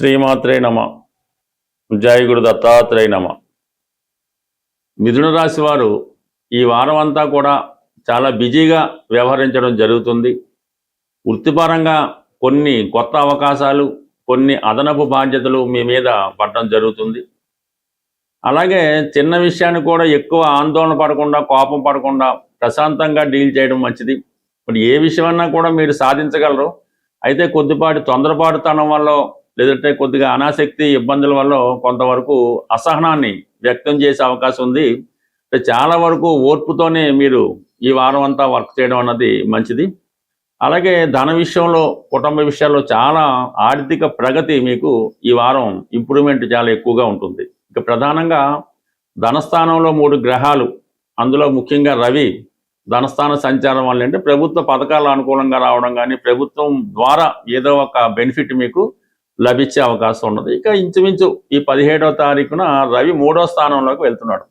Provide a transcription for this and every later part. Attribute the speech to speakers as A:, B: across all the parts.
A: శ్రీమాత్రే నమ. జై గురు దత్తాత్రేయ నమ. మిథున రాశి వారు ఈ వారం అంతా కూడా చాలా బిజీగా వ్యవహరించడం జరుగుతుంది. వృత్తిపరంగా కొన్ని కొత్త అవకాశాలు, కొన్ని అదనపు బాధ్యతలు మీ మీద పడటం జరుగుతుంది. అలాగే చిన్న విషయాన్ని కూడా ఎక్కువ ఆందోళన పడకుండా, కోపం పడకుండా ప్రశాంతంగా డీల్ చేయడం మంచిది. ఇప్పుడు ఏ విషయమన్నా కూడా మీరు సాధించగలరు. అయితే కొద్దిపాటి తొందరపాటుతనం వల్ల, లేదంటే కొద్దిగా అనాసక్తి ఇబ్బందుల వల్ల కొంతవరకు అసహనాన్ని వ్యక్తం చేసే అవకాశం ఉంది. చాలా వరకు ఓర్పుతోనే మీరు ఈ వారం అంతా వర్క్ చేయడం అన్నది మంచిది. అలాగే ధన విషయంలో, కుటుంబ విషయాల్లో చాలా ఆర్థిక ప్రగతి మీకు ఈ వారం ఇంప్రూవ్మెంట్ చాలా ఎక్కువగా ఉంటుంది. ఇక ప్రధానంగా ధనస్థానంలో 3 గ్రహాలు, అందులో ముఖ్యంగా రవి ధనస్థాన సంచారం వల్ల అంటే ప్రభుత్వ పథకాలు అనుకూలంగా రావడం కానీ, ప్రభుత్వం ద్వారా ఏదో ఒక బెనిఫిట్ మీకు లభించే అవకాశం ఉన్నది. ఇక ఇంచుమించు ఈ 17వ తారీఖున రవి 3వ స్థానంలోకి వెళ్తున్నాడు.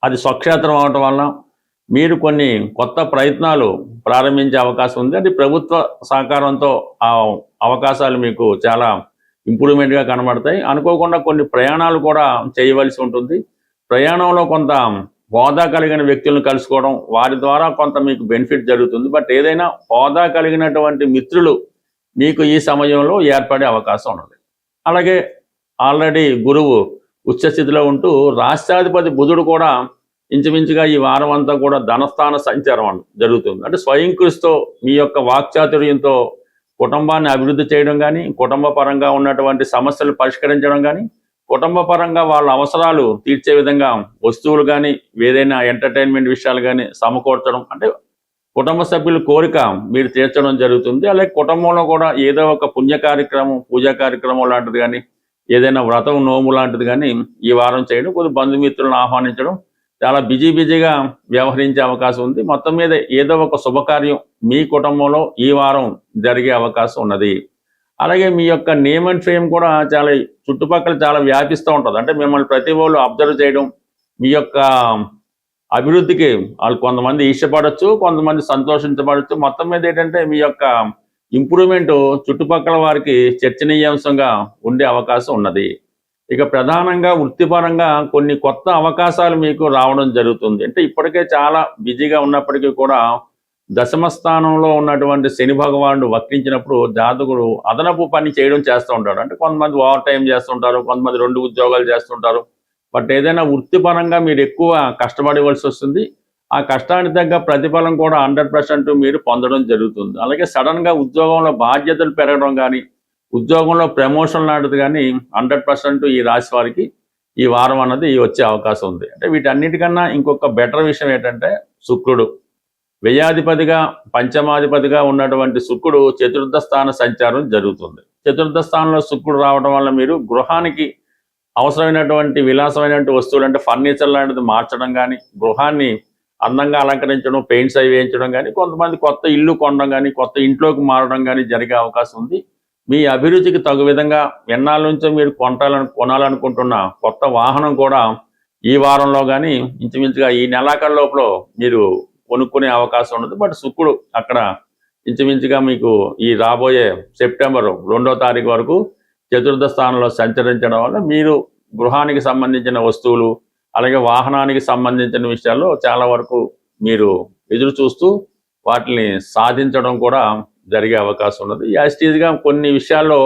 A: అది స్వక్షేత్రం అవడం వల్ల మీరు కొన్ని కొత్త ప్రయత్నాలు ప్రారంభించే అవకాశం ఉంది. అది ప్రభుత్వ సహకారంతో ఆ అవకాశాలు మీకు చాలా ఇంప్రూవ్మెంట్గా కనబడతాయి. అనుకోకుండా కొన్ని ప్రయాణాలు కూడా చేయవలసి ఉంటుంది. ప్రయాణంలో కొంత హోదా కలిగిన వ్యక్తులను కలుసుకోవడం, వారి ద్వారా కొంత మీకు బెనిఫిట్ జరుగుతుంది. బట్ ఏదైనా హోదా కలిగినటువంటి మిత్రులు మీకు ఈ సమయంలో ఏర్పడే అవకాశం ఉన్నది. అలాగే ఆల్రెడీ గురువు ఉచ్చస్థితిలో ఉంటూ రాష్ట్రాధిపతి బుధుడు కూడా ఇంచుమించుగా ఈ వారం అంతా కూడా ధనస్థాన సంచారం జరుగుతుంది. అంటే స్వయం కృషితో, మీ యొక్క వాక్చాతుర్యంతో కుటుంబాన్ని అభివృద్ధి చేయడం కానీ, కుటుంబ పరంగా ఉన్నటువంటి సమస్యలు పరిష్కరించడం కానీ, కుటుంబ పరంగా వాళ్ళ అవసరాలు తీర్చే విధంగా వస్తువులు కానీ, ఏదైనా ఎంటర్టైన్మెంట్ విషయాలు కానీ సమకూర్చడం, అంటే కుటుంబ సభ్యుల కోరిక మీరు తీర్చడం జరుగుతుంది. అలాగే కుటుంబంలో కూడా ఏదో ఒక పుణ్య కార్యక్రమం, పూజా కార్యక్రమం లాంటిది కానీ, ఏదైనా వ్రతం, నోము లాంటిది కానీ ఈ వారం చేయడం, కొద్ది బంధుమిత్రులను ఆహ్వానించడం, చాలా బిజీగా వ్యవహరించే అవకాశం ఉంది. మొత్తం మీద ఏదో ఒక శుభకార్యం మీ కుటుంబంలో ఈ వారం జరిగే అవకాశం ఉన్నది. అలాగే మీ యొక్క నేమ్ అండ్ ఫేమ్ కూడా చాలా చుట్టుపక్కల చాలా వ్యాపిస్తూ ఉంటుంది. అంటే మిమ్మల్ని ప్రతి వాళ్ళు అబ్జర్వ్ చేయడం, మీ యొక్క అభివృద్ధికి వాళ్ళు కొంతమంది ఇష్టపడవచ్చు, కొంతమంది సంతోషించబడచ్చు. మొత్తం మీద ఏంటంటే మీ యొక్క ఇంప్రూవ్మెంట్ చుట్టుపక్కల వారికి చర్చనీయాంశంగా ఉండే అవకాశం ఉన్నది. ఇక ప్రధానంగా వృత్తిపరంగా కొన్ని కొత్త అవకాశాలు మీకు రావడం జరుగుతుంది. అంటే ఇప్పటికే చాలా బిజీగా ఉన్నప్పటికీ కూడా దశమ స్థానంలో ఉన్నటువంటి శని భగవానుడు వక్రించినప్పుడు జాతకుడు అదనపు పని చేయడం చేస్తూ ఉంటాడు. అంటే కొంతమంది ఓవర్ టైం చేస్తుంటారు, కొంతమంది 2 ఉద్యోగాలు చేస్తుంటారు. బట్ ఏదైనా వృత్తిపరంగా మీరు ఎక్కువ కష్టపడవలసి వస్తుంది. ఆ కష్టానికి తగ్గ ప్రతిఫలం కూడా 100% మీరు పొందడం జరుగుతుంది. అలాగే సడన్గా ఉద్యోగంలో బాధ్యతలు పెరగడం కానీ, ఉద్యోగంలో ప్రమోషన్ లాంటిది కానీ 100% ఈ రాశి వారికి ఈ వారం అన్నది వచ్చే అవకాశం ఉంది. అంటే వీటన్నిటికన్నా ఇంకొక బెటర్ విషయం ఏంటంటే శుక్రుడు వ్యయాధిపతిగా, పంచమాధిపతిగా ఉన్నటువంటి శుక్రుడు చతుర్థ స్థాన సంచారం జరుగుతుంది. చతుర్థ స్థానంలో శుక్రుడు రావడం వల్ల మీరు గృహానికి అవసరమైనటువంటి విలాసమైనటువంటి వస్తువులు, అంటే ఫర్నిచర్ లాంటిది మార్చడం కానీ, గృహాన్ని అందంగా అలంకరించడం, పెయింట్స్ అవి వేయించడం కానీ, కొంతమంది కొత్త ఇల్లు కొనడం కానీ, కొత్త ఇంట్లోకి మారడం కానీ జరిగే అవకాశం ఉంది. మీ అభిరుచికి తగు విధంగా ఎన్నాళ్ళ నుంచో మీరు కొనాలనుకుంటున్న కొత్త వాహనం కూడా ఈ వారంలో కానీ, ఇంచుమించుగా ఈ నెలాఖరు లోపల మీరు కొనుక్కునే అవకాశం ఉండదు. బట్ శుక్రుడు అక్కడ ఇంచుమించుగా మీకు ఈ రాబోయే సెప్టెంబర్ 2వ తారీఖు వరకు చతుర్థ స్థానంలో సంచరించడం వల్ల మీరు గృహానికి సంబంధించిన వస్తువులు, అలాగే వాహనానికి సంబంధించిన విషయాల్లో చాలా వరకు మీరు ఎదురు చూస్తూ వాటిని సాధించడం కూడా జరిగే అవకాశం ఉన్నది. యాస్టీజ్గా కొన్ని విషయాల్లో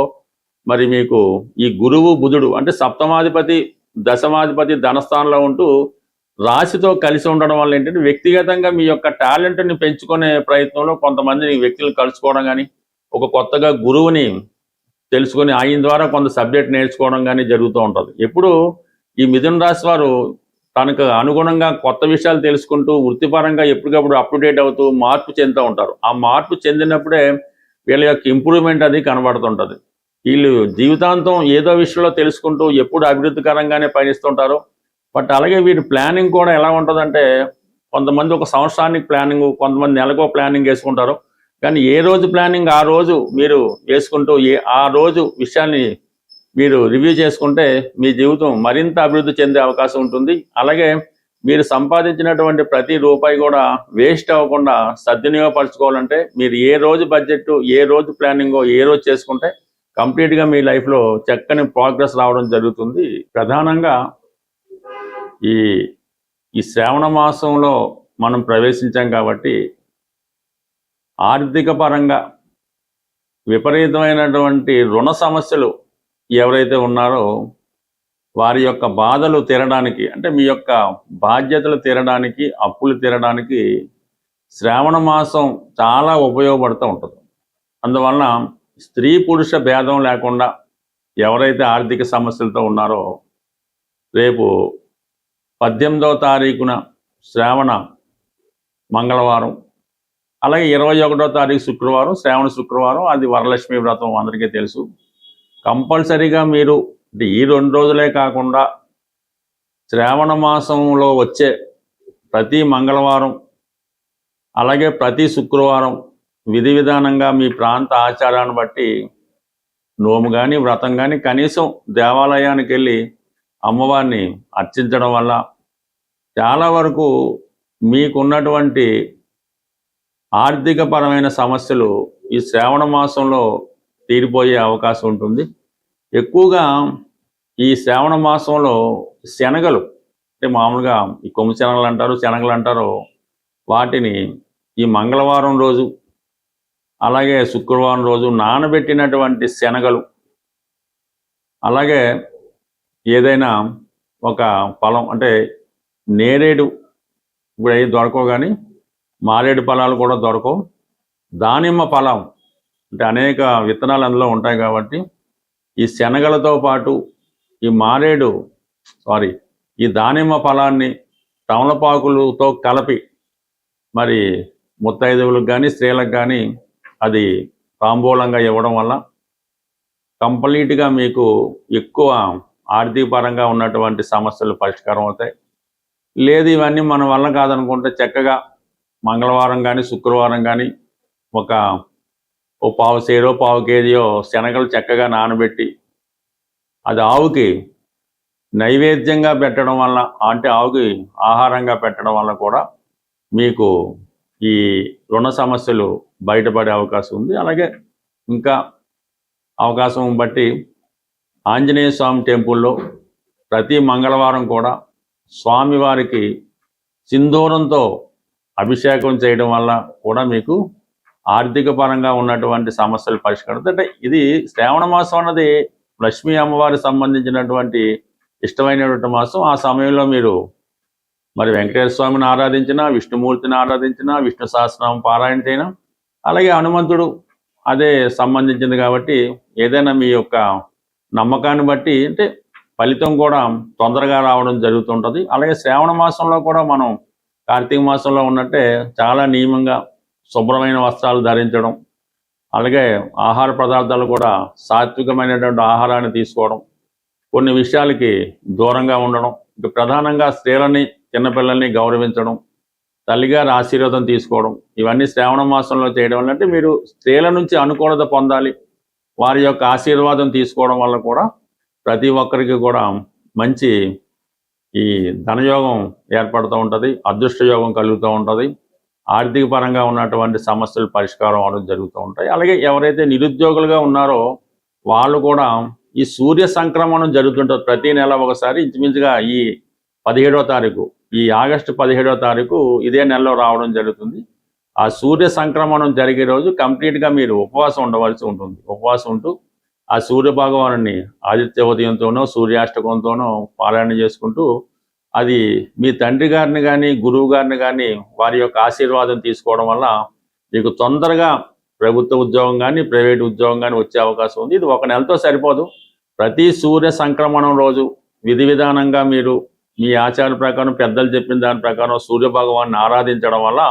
A: మరి మీకు ఈ గురువు బుధుడు అంటే సప్తమాధిపతి, దశమాధిపతి ధనస్థానంలో ఉంటూ రాశితో కలిసి ఉండడం వల్ల ఏంటంటే వ్యక్తిగతంగా మీ యొక్క టాలెంట్ని పెంచుకునే ప్రయత్నంలో కొంతమంది వ్యక్తులను కలుసుకోవడం కానీ, ఒక కొత్తగా గురువుని తెలుసుకొని ఆయన ద్వారా కొంత సబ్జెక్ట్ నేర్చుకోవడం కానీ జరుగుతూ ఉంటుంది. ఎప్పుడు ఈ మిథున రాశి వారు తనకు అనుగుణంగా కొత్త విషయాలు తెలుసుకుంటూ వృత్తిపరంగా ఎప్పటికప్పుడు అప్డేట్ అవుతూ మార్పు చెందుతూ ఉంటారు. ఆ మార్పు చెందినప్పుడే వీళ్ళ యొక్క ఇంప్రూవ్మెంట్ అది కనబడుతుంటుంది. వీళ్ళు జీవితాంతం ఏదో విషయంలో తెలుసుకుంటూ ఎప్పుడు అభివృద్ధికరంగానే పయనిస్తుంటారు. బట్ అలాగే వీరి ప్లానింగ్ కూడా ఎలా ఉంటుందంటే, కొంతమంది ఒక సంవత్సరానికి ప్లానింగ్, కొంతమంది నెలకో ప్లానింగ్ వేసుకుంటారు. కానీ ఏ రోజు ప్లానింగ్ ఆ రోజు మీరు వేసుకుంటూ ఆ రోజు విషయాన్ని మీరు రివ్యూ చేసుకుంటే మీ జీవితం మరింత అభివృద్ధి చెందే అవకాశం ఉంటుంది. అలాగే మీరు సంపాదించినటువంటి ప్రతి రూపాయి కూడా వేస్ట్ అవ్వకుండా సద్వినియోగపరచుకోవాలంటే మీరు ఏ రోజు బడ్జెట్, ఏ రోజు ప్లానింగో ఏ రోజు చేసుకుంటే కంప్లీట్గా మీ లైఫ్లో చక్కని ప్రోగ్రెస్ రావడం జరుగుతుంది. ప్రధానంగా ఈ ఈ శ్రావణ మాసంలో మనం ప్రవేశించాం కాబట్టి ఆర్థిక పరంగా విపరీతమైనటువంటి రుణ సమస్యలు ఎవరైతే ఉన్నారో వారి యొక్క బాధలు తీరడానికి, అంటే మీ యొక్క బాధ్యతలు తీరడానికి, అప్పులు తీరడానికి శ్రావణ మాసం చాలా ఉపయోగపడుతూ ఉంటుంది. అందువలన స్త్రీ పురుష భేదం లేకుండా ఎవరైతే ఆర్థిక సమస్యలతో ఉన్నారో రేపు 18వ తారీఖున శ్రావణ మంగళవారం, అలాగే 21వ తారీఖు శుక్రవారం, శ్రావణ శుక్రవారం, అది వరలక్ష్మి వ్రతం అందరికీ తెలుసు. కంపల్సరీగా మీరు ఈ 2 రోజులే కాకుండా శ్రావణ మాసంలో వచ్చే ప్రతి మంగళవారం అలాగే ప్రతి శుక్రవారం విధి విధానంగా మీ ప్రాంత ఆచారాన్ని బట్టి నోము కానీ వ్రతం కానీ కనీసం దేవాలయానికి వెళ్ళి అమ్మవారిని అర్చించడం వల్ల చాలా వరకు మీకున్నటువంటి ఆర్థికపరమైన సమస్యలు ఈ శ్రావణ మాసంలో తీరిపోయే అవకాశం ఉంటుంది. ఎక్కువగా ఈ శ్రావణ మాసంలో శనగలు, అంటే మామూలుగా ఈ కొమ్ము శనగలు అంటారు, శనగలు అంటారు, వాటిని ఈ మంగళవారం రోజు అలాగే శుక్రవారం రోజు నానబెట్టినటువంటి శనగలు, అలాగే ఏదైనా ఒక ఫలం, అంటే నేరేడు ఇప్పుడు అవి దొరకవు, కానీ మారేడు ఫలాలు కూడా దొరకవు, దానిమ్మ ఫలం, అంటే అనేక విత్తనాలు అందులో ఉంటాయి కాబట్టి ఈ శనగలతో పాటు ఈ దానిమ్మ ఫలాన్ని తమలపాకులతో కలిపి మరి ముత్తైదువులకు కానీ స్త్రీలకు కానీ అది తాంబూలంగా ఇవ్వడం వల్ల కంప్లీట్గా మీకు ఎక్కువ ఆర్థికపరంగా ఉన్నటువంటి సమస్యలు పరిష్కారం అవుతాయి. లేదు ఇవన్నీ మన వల్ల కాదనుకుంటే చక్కగా మంగళవారం కానీ శుక్రవారం కానీ ఓ పావు కేజీయో శనగలు చక్కగా నానబెట్టి అది ఆవుకి నైవేద్యంగా పెట్టడం వల్ల, అంటే ఆవుకి ఆహారంగా పెట్టడం వల్ల కూడా మీకు ఈ రుణ సమస్యలు బయటపడే అవకాశం ఉంది. అలాగే ఇంకా అవకాశం బట్టి ఆంజనేయ స్వామి టెంపుల్లో ప్రతి మంగళవారం కూడా స్వామివారికి సింధూరంతో అభిషేకం చేయడం వల్ల కూడా మీకు ఆర్థిక పరంగా ఉన్నటువంటి సమస్యలు పరిష్కారం. అంటే ఇది శ్రావణ మాసం అన్నది లక్ష్మీ అమ్మవారికి సంబంధించినటువంటి ఇష్టమైనటువంటి మాసం. ఆ సమయంలో మీరు మరి వెంకటేశ్వర స్వామిని ఆరాధించినా, విష్ణుమూర్తిని ఆరాధించినా, విష్ణు సహస్రనామం పారాయణ చేయడం, అలాగే హనుమంతుడు అదే సంబంధించింది కాబట్టి ఏదైనా మీ యొక్క నమ్మకాన్ని బట్టి అంటే ఫలితం కూడా తొందరగా రావడం జరుగుతుంటుంది. అలాగే శ్రావణ మాసంలో కూడా మనం కార్తీక మాసంలో ఉన్నట్టే చాలా నియమంగా శుభ్రమైన వస్త్రాలు ధరించడం, అలాగే ఆహార పదార్థాలు కూడా సాత్వికమైనటువంటి ఆహారాన్ని తీసుకోవడం, కొన్ని విషయాలకి దూరంగా ఉండడం, ఇక ప్రధానంగా స్త్రీలని చిన్నపిల్లల్ని గౌరవించడం, తల్లిగారి ఆశీర్వాదం తీసుకోవడం, ఇవన్నీ శ్రావణ మాసంలో చేయడం వల్ల అంటే మీరు స్త్రీల నుంచి అనుకూలత పొందాలి, వారి యొక్క ఆశీర్వాదం తీసుకోవడం వల్ల కూడా ప్రతి ఒక్కరికి కూడా మంచి ఈ ధనయోగం ఏర్పడుతూ ఉంటుంది, అదృష్ట యోగం కలుగుతూ ఉంటుంది, ఆర్థిక పరంగా ఉన్నటువంటి సమస్యలు పరిష్కారం అవడం జరుగుతూ ఉంటాయి. అలాగే ఎవరైతే నిరుద్యోగులుగా ఉన్నారో వాళ్ళు కూడా ఈ సూర్య సంక్రమణం జరుగుతుంటుంది ప్రతి నెల ఒకసారి. ఇంచుమించుగా ఈ 17వ తారీఖు, ఈ ఆగస్టు 17వ తారీఖు ఇదే నెలలో రావడం జరుగుతుంది. ఆ సూర్య సంక్రమణం జరిగే రోజు కంప్లీట్గా మీరు ఉపవాసం ఉండవలసి ఉంటుంది. ఉపవాసం ఉంటూ ఆ సూర్య భగవాను ఆదిత్య ఉదయంతోనో సూర్యాష్టకంతోనో పారాయణ చేసుకుంటూ అది మీ తండ్రి గారిని కానీ గురువు గారిని కానీ వారి యొక్క ఆశీర్వాదం తీసుకోవడం వల్ల మీకు తొందరగా ప్రభుత్వ ఉద్యోగం కానీ ప్రైవేట్ ఉద్యోగం కానీ వచ్చే అవకాశం ఉంది. ఇది ఒక నెలతో సరిపోదు. ప్రతి సూర్య సంక్రమణం రోజు విధి విధానంగా మీరు మీ ఆచార ప్రకారం పెద్దలు చెప్పిన దాని ప్రకారం సూర్య భగవాన్ని ఆరాధించడం వల్ల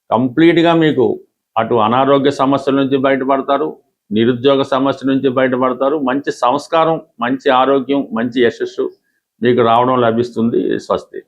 A: కంప్లీట్గా మీకు అటు అనారోగ్య సమస్యల నుంచి బయటపడతారు, నిరుద్యోగ సమస్య నుంచి బయటపడతారు, మంచి సంస్కారం, మంచి ఆరోగ్యం, మంచి యశస్సు మీకు రావడం లభిస్తుంది. స్వస్తి.